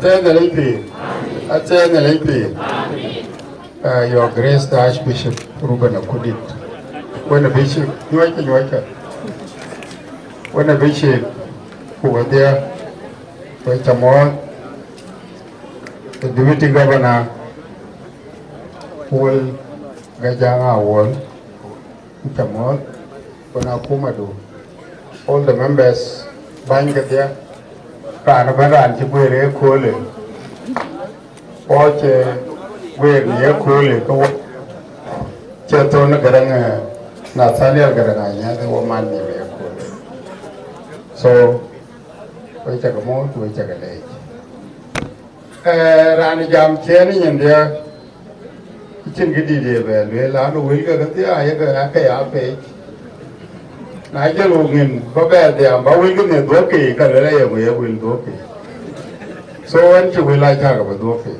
Your Grace the Archbishop Ruben Akudit. When the bishop, when the bishop who were there, with the deputy governor, Paul Gajanga Wall, Tamot, Bonakumadu, all the members, Bangadia, Kanabara and Jibure Kole, Poche, where near Kole, Chetona Garanga, Natalia Garanga, the woman near Kole. So, we take a month, we take a day. Rani Jam Chenny and there. Chingidi well, I know we got the I pay. Nigel Wugin, Babel, but we can do okay, Galileo will do okay. So, when you will I talk about okay?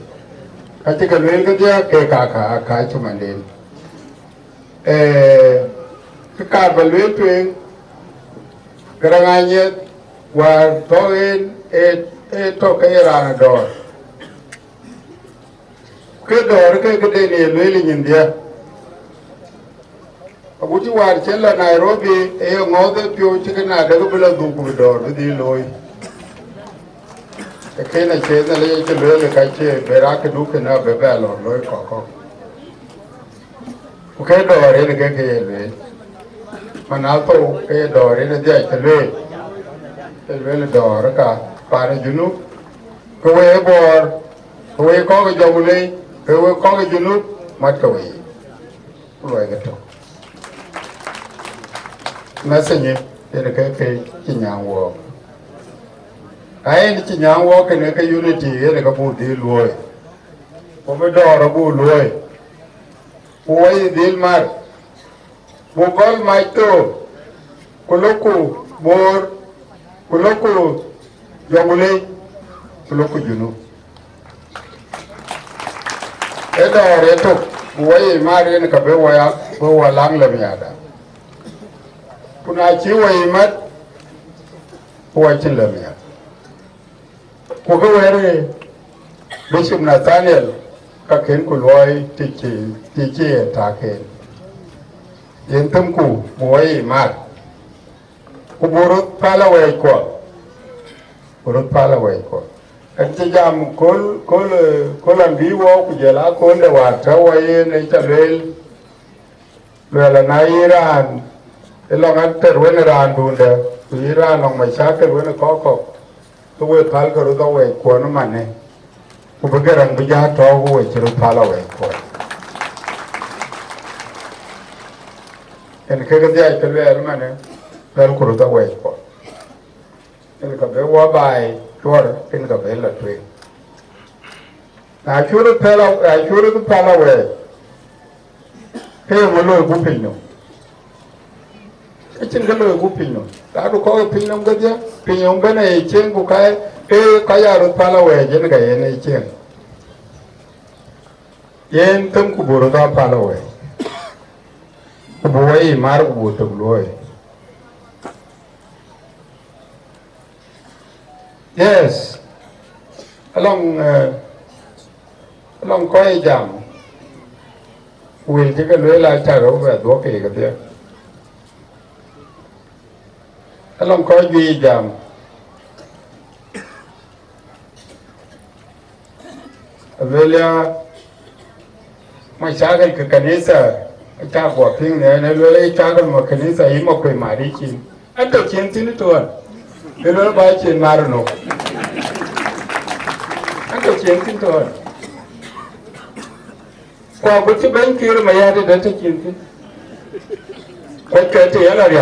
I take a little bit of Kaka, Kaichuman. Carbon twin, Garanganyet, were towing a talk around a door. Good door, good day, wailing in there. Would you want to tell Nairobi, a mother pure chicken, a double of the door with the loy? The Kena says the lady to really catch a Beraka Duke and a bell or loy cock. Okay, door in a gay. Manato, a door in a day to lay. The really door, Parajunu. Go away, board. Go away, call a jobule. Go away, call a junu, Mataway. Right. Message in a cafe in young walk. I ain't in young walk in a unity in a couple deal boy. Over door a good boy. Who is deal mar? Who call my toe? Koloku, more Koloku, Yamule, Koloku Junu. Edo Reto, who is married in a Kabewaya, who are long lamiada. Kuna chiwa imat huwa chilamia. Kukwere Bishop Nathaniel kaken kulwai tichi taken. Yentumku muwai imat. Kuburut pala waikwa. Burut pala waikwa. Jam kol ambiwa kujela konde wata waye na itabel. Lwela na Iran. Long after when around Dunda, we ran on my shackle when a cock. The way Palka the way, corner money. Who began to get all which you Palaway. And Kagadia can wear money, Palka the way. In the Kabewa by Tor in the Bella tree. I should have Palaway. Hey, we know Gupino. It's in the Gupino. I will call a pinum gadia, pinum bene, a chain bukai, a kaya palaway, Jenga, and a chain. Yen Tumkubura palaway. Boy, Marwood of Loy. Yes, along Koi Jam. We'll take a little tarot at Woke there. Along Koi Jam. Avelia, my child Kanisa, a child walking there, and a little child of Macanisa, Imokwe Marichi. I took him to one. The little bite in Marano. I took him to one. Well, but you been here, my added that a chin. What can you tell you?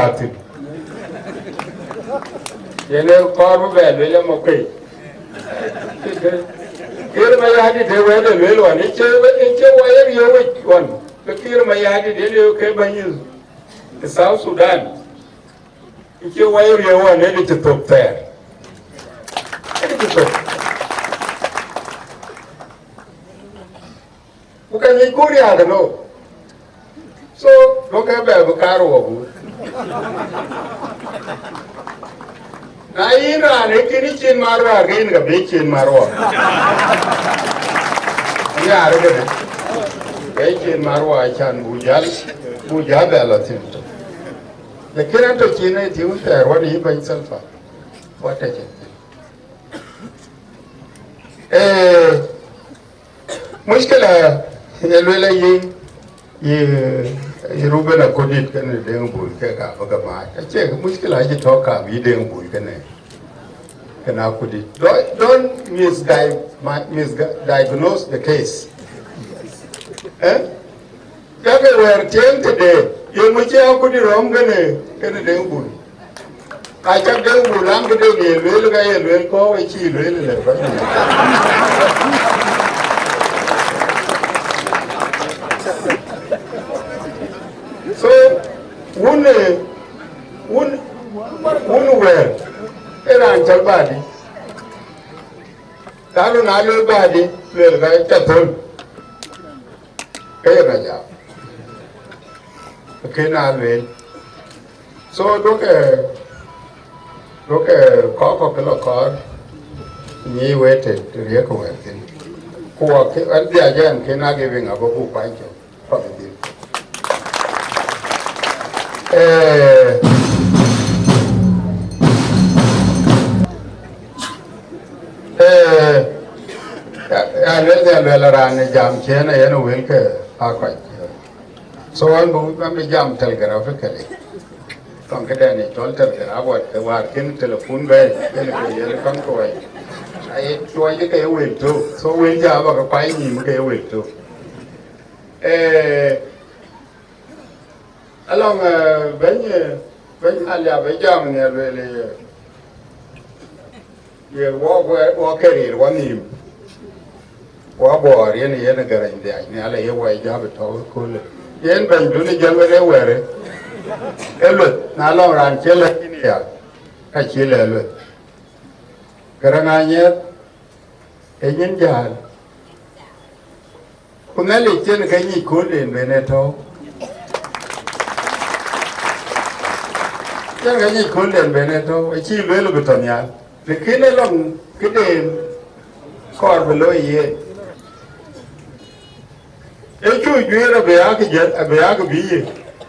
You know, Carver William okay. Here my added, they were the little one. It's a wire you one. The Kir my added, okay by you. The South Sudan. It's your wire you want, ready to talk there. Who can you go there? No. So, look at the car. na ira ne kini chin marwa ga in ga be chin marwa ya arga ne be chin marwa chan bujal bela tin da kiran to kine ti un ter wani ban salfa wata ce mushkila ya lwela yi rubena kodit kan den bul ke ga baga ma ta ce mushkila ji to ka bi den bul kan kana kodit don't misdiagnose the case kaga wer tente de ye mu ce kudi rom gane kan den bul a ca den bul an ga de lwel ga ye lwel ko wa ci lwel le ba so one where era anchal badi daru nalu badi lel ga chathol kaya raja kena lel so doke ko kelo kor ni wete riya ko wetin ko ke andi ajan kena giving ababu pancho pabidi lwela rane jam chena yana wilke akwai so an bu me jam telegraphically kon ke dani tol telegraph wat ke war kin telephone be ken ke yel kon ko ai ai to ye ke wil to so wil ja ba ka pai ni mu ke wil to along ben alia be jam ne lwele ye wo kerir wani wa bor yen garan de ni ala ye wa ja be to ko le yen ben duni jalwere were elo na lo ran chele ni ya ka chele lo garanga nye yen jal kunale chen ka ni ko le bene to chen ka ni ko le bene to chi lo be to nya le kine long kiden kor be lo ye echu juera be ak biye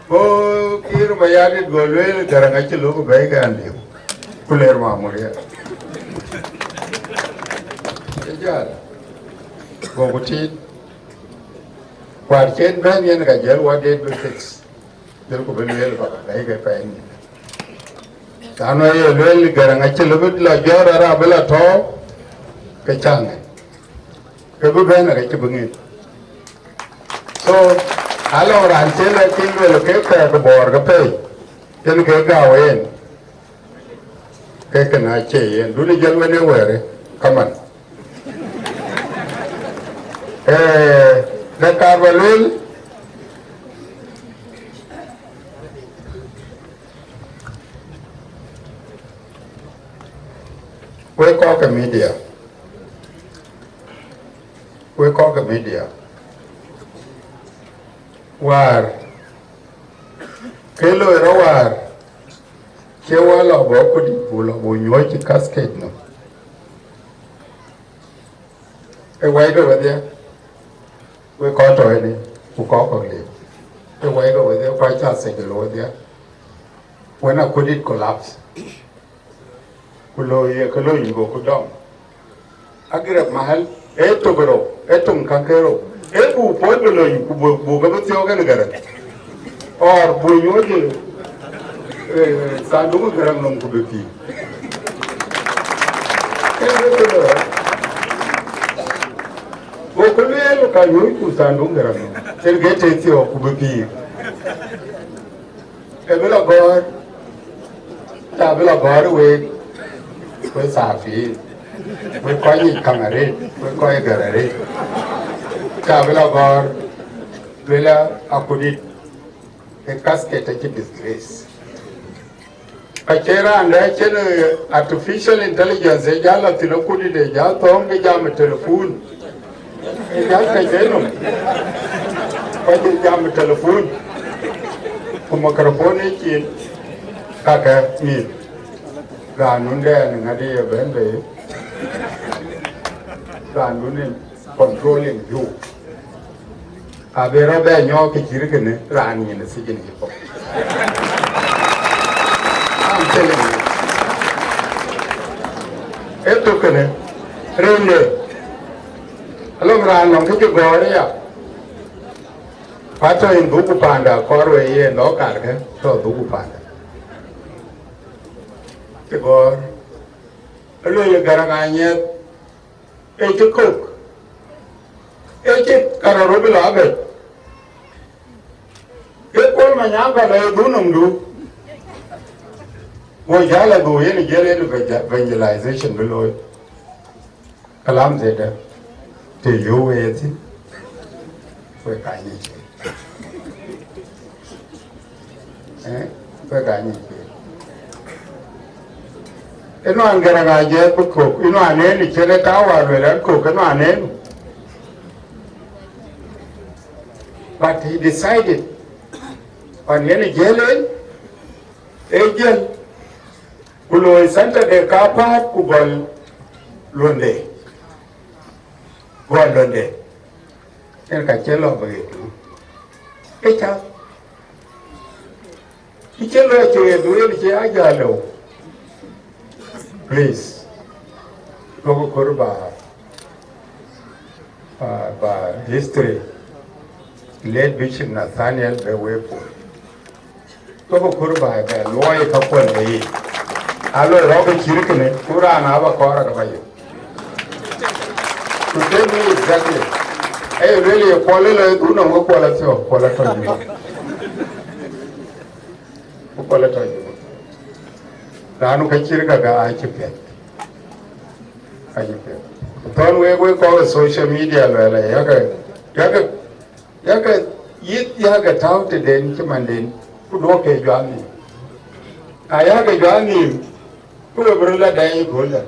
o kir bayadi golwe garanga chi lo be ga ande kuler ma muriya ejal goguti kwar chen ben yen ga jel wa de be fix del ko ben yel ba ga ga pa ni tano ye lel garanga chi lo be la jora ra bela to ke chang ke bu ben ga chi bungi so allora anche quello che per borga poi ten che gawen che na che yen duni jalwane were kaman da karbalul we call the media war kelo era war ke wala bo ko di bulo bo nyochi cascade no e wai do wadia we ko to ni ku ko le e wai do wadia ko cha se ke lo wadia when I could it collapse kulo ye kulo yigo ku dom agira mahal e to goro e tum kankero ebu podolo yiku bu ga tio ga ngara or bu yoje sandu garam nom ku beti bu ko le ka yoy ku sandu garam ter ge te tio ku beti e bela gor ta bela gor we safi we ko yi kamare we ko yi garare Kabila Gor, Villa Akudit, a casket a disgrace. Akera and artificial intelligence, a jala tilokudi de jatom, a jam telephone, a jala genome, a jam telephone, a microphone, kaka, me. Ranunde and Ngadi Bende Ranunin controlling you. Avera Banyoki Kirkin Rani in the city. I'm telling you. Etokene, Rende. Along ran on Kitty Pato in Buku Panda, Corway and Lokarga, so Buku Panda. The gore. A little Garanganya, a to cook. A chip, Cararobi Labbet. Get all my younger Dunum do. Wojala go in a jelly evangelization below. Kalam Zeta. To you, it's we're kind of. We're kind of. You know, I'm getting a jet to cook. You know, I need to check out where I cook. You know, I need. But he decided on any jelly, agent, who was sent to the car park, who got Lunde. Go Lunde. And Cachelo by it. It's up. It's a lot to do. Please, go Kurba by history. Late Bishop Nathaniel Bewepo. Go Kurba by lawyer couple. Allo Robert Chirkin, Kura and Avakora by you. To tell me exactly. Hey, really, a polyla do no quality of quality. Ranu Kachirka, I keep it. Don't we call social media, Yaga touted in Chimandin, who don't pay Johnny. I have a Johnny, who a brother dying golden.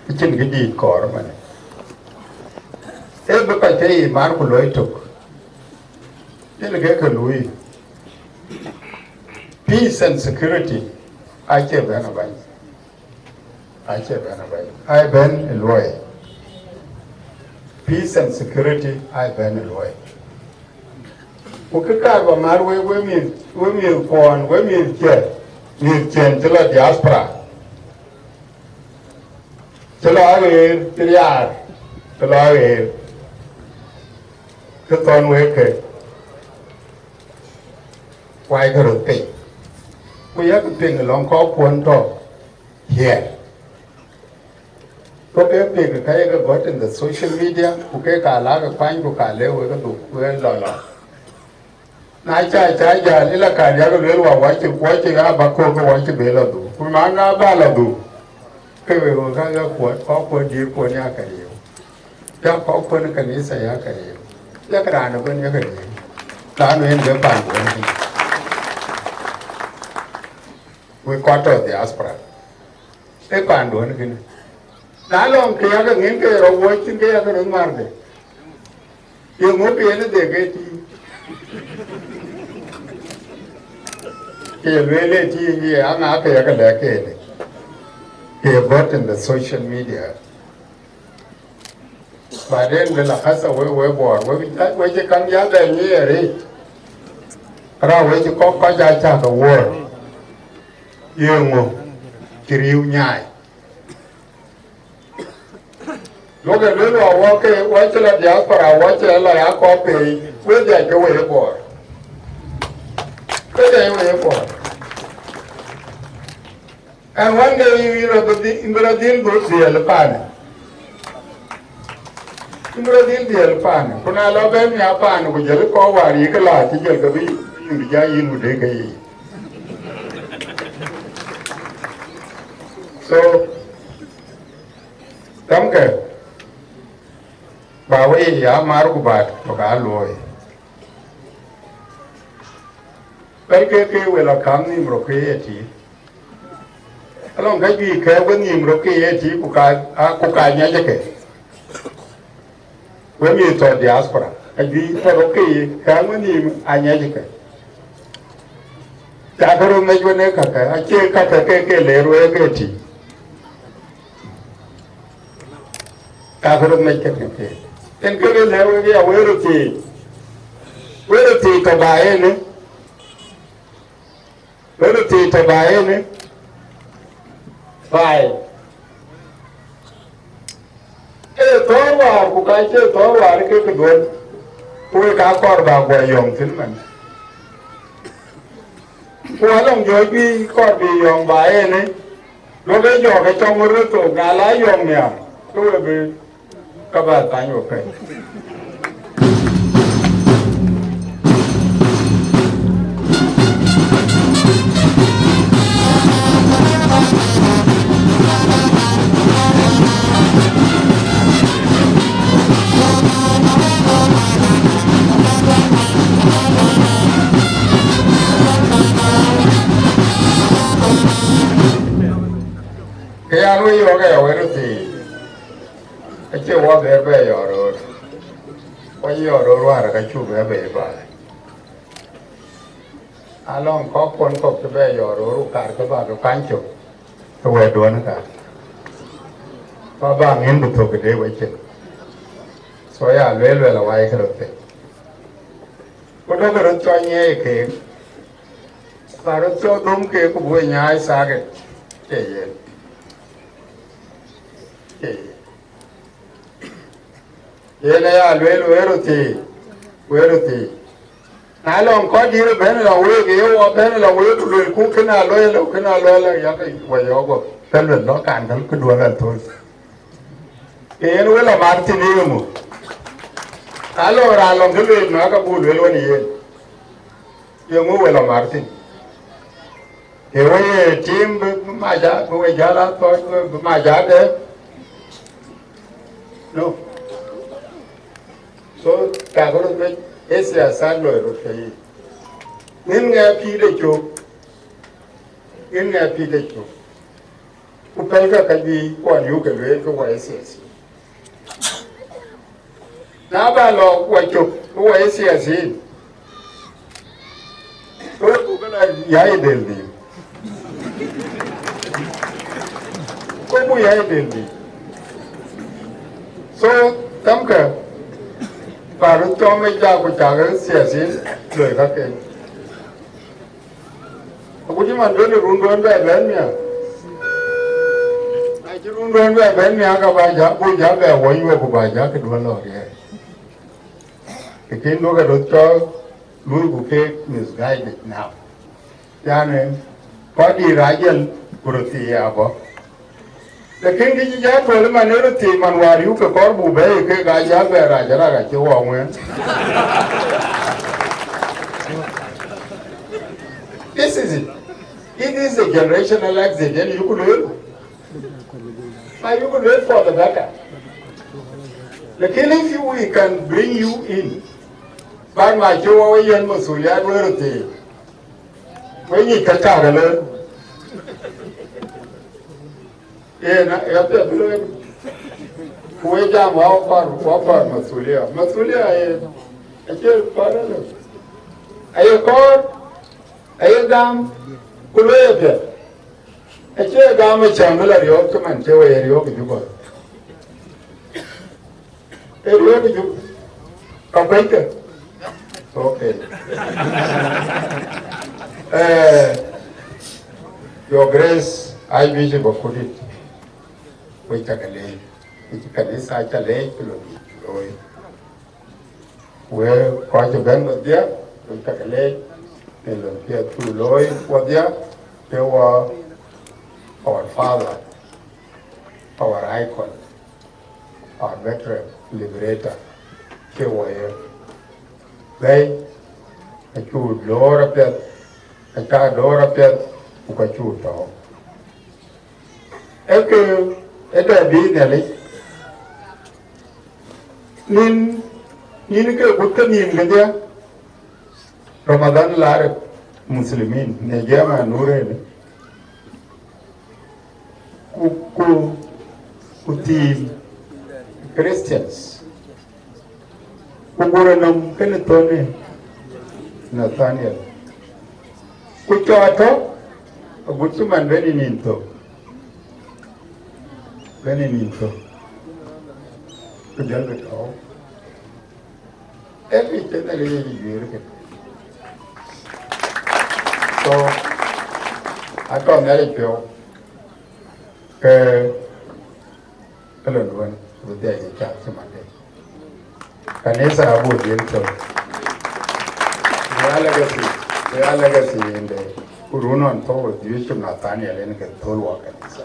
It's in Gidi Corman. Everybody say Marco Loy took. Then get a Louis. Peace and security. I can't ban a bite. I can't ban a bite. I ban a lawyer. Peace and security. I ban a lawyer. Ukaka Marway women born, women get. Ni Chentilla diaspora. Chilaway, Tiliar, Chilaway, Katon Wake. Why go to we have to think along call one talk here. Okay, big Kayaga got in the social media, okay, Kalaga, Pine Bukale, we're going to well. Nacha, Lila Kaya, watching Abako, watching Beladu. Kumanga Baladu. We will go for awkward dear Ponyaka. Jump up on the Kanisa Yaka. Yakarana when you're going. Plan in the bank. We caught out the aspirant. A pandu again. Nalong Kayaga Ninka or watching Kayaga and Marde. You won't be anything. He really, I'm not a decade. He bought in the social media. But then the Lhasa we born. When you come out there near it, around when you call Kaja a war. You Kiriu Nyai. Look at little walking, watching at the opera, watching a like copy, where they go away for. And one day, you know, in Brazil, go to the Alpana. In Brazil, the Alpana. When I love them, Japan, with the Kowa, you can lie, you can be in the Jayin with the So, Tamka, Bawe, Yamarubat, Pagaloy. Like will come in Brocati. along cái gì kéo cái nhìm rồi cái chỉ của cái nhà chứ cái với mình cho diaspora cái gì rồi cái kéo cái nhìm anh nhà chứ cái cha cái rồi mấy chỗ này cái chơi cái lẻ rồi cái gì cái rồi mấy cái tên cái lẻ rồi cái vậy thì cái bài này vậy thì cái bài này bài cái thua vào của cái chơi thua vào cái đuôi tôi cá con vào quầy dùng thế mình tôi làm rồi đi con đi dùng bài này nó cái dùng cái trong cái tổ gà lá dùng nè tôi bị các bạn tanya ok cái anh ấy vô cái ở thì cái chuyện qua bé bé rồi qua rồi qua cái chú bé bé bà along có con có cái bé rồi cả cái bà cái cán chụp cái về đuôi nó cả bà bang in bút cái đấy vậy chứ所以略了歪个了的我那个人专业个把人做东个不会伢啥个这也ये नया well वेरुती नालों को zero बहन लाऊे के वो बहन लाऊे तो लोग कुकना लोए या के वजह को पहले लोग कांडल को दुआला तो ये नो वेला मारती नहीं मु नालों के लोग ना का बुल वेल वनी ये मु वेला मारती ये वो टीम माजा वो जाला तो माजा दे no so cả có được hết sẽ san rồi thấy nên nghe phi để chụp nên nghe phi để chụp cũng phải cái gì quan yếu cái lối cái quay sẽ nãy bà lo quay chụp cái quay sẽ tôi cũng là giải đến đi có muốn giải đến đi so tấm cái và nó cho mấy gia của cha cái xe lời các cái cũng chỉ mà đứa run về bên nha ai chỉ run về bên nha các bạn giá bôi giá về quay về của bà giá cái đuôi lò kìa cái nó cái đốt cho lui của cái misguided nào cho nên có đi ra dân của thì à bỏ लेकिन कि जात वाले माने रो थी मनवारियों के कौर बुबे के Gaza पे राजरा का चुआ हुए this is it is a generational accident you could live but you could live for the better लेकिन if we can bring you in बाद में चुआ हुए यन मसूलियात वो रो थी वही कच्चा गले ये ना ये तो बिलो कोई जाम वापर मसूलिया ये ऐसे पारा लो ऐसे कौर ऐसे दाम कुलोए पे ऐसे दाम में चांगला रियो तो मन चेव ये रियो की जुबा ये रियो की जुब कपड़े के okay Your Grace I wish you could we take a lay, we take a lay, such a lay, where quite a band of there, we take a lay, and here to Loy, what there, they were our father, our icon, our veteran liberator, they were here. They, a good door up there, a car door up there, who got you down. Okay. Itu di ni, ni ke bukan ni dia Ramadan lar Muslimin, ni dia mah nure ni. ku team Christians ku guranam kan tone Nathaniel ku choto gutuman beni ninto ku jalbe to every tenale yiri so ako nari pyo ke kalau luan sudah ada cak semata kanisa abu dinto dia legacy inde kurunon to Yusuf Nathaniel ini ke tolwa kanisa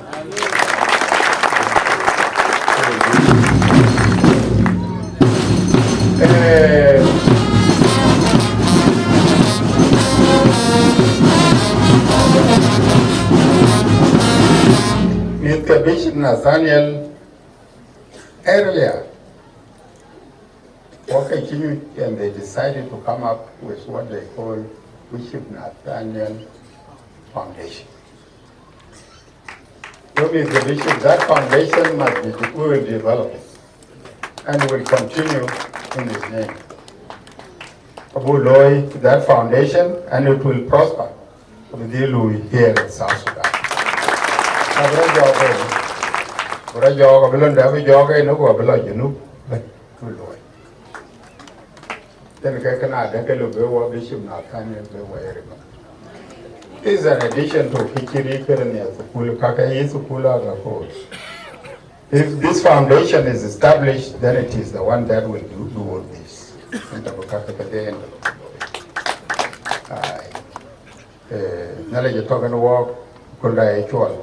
Mr. Bishop Nathaniel earlier working and they decided to come up with what they call Bishop Nathaniel Foundation. So Mr. Bishop, that foundation must be we will develop it and will continue in his name. Abu Loi, that foundation, and it will prosper with the Louis here in South Sudan. Bora joga belum dah joga ini gua belum jenuh, betul. Dan kerana ada kalau bawa Bishop Nathaniel bawa erika. Is an addition to Kikiri kerana sekolah kakak sekolah ada. If this foundation is established, then it is the one that will do all this. Untuk kakak kerja yang nala je tokan walk kunda actual.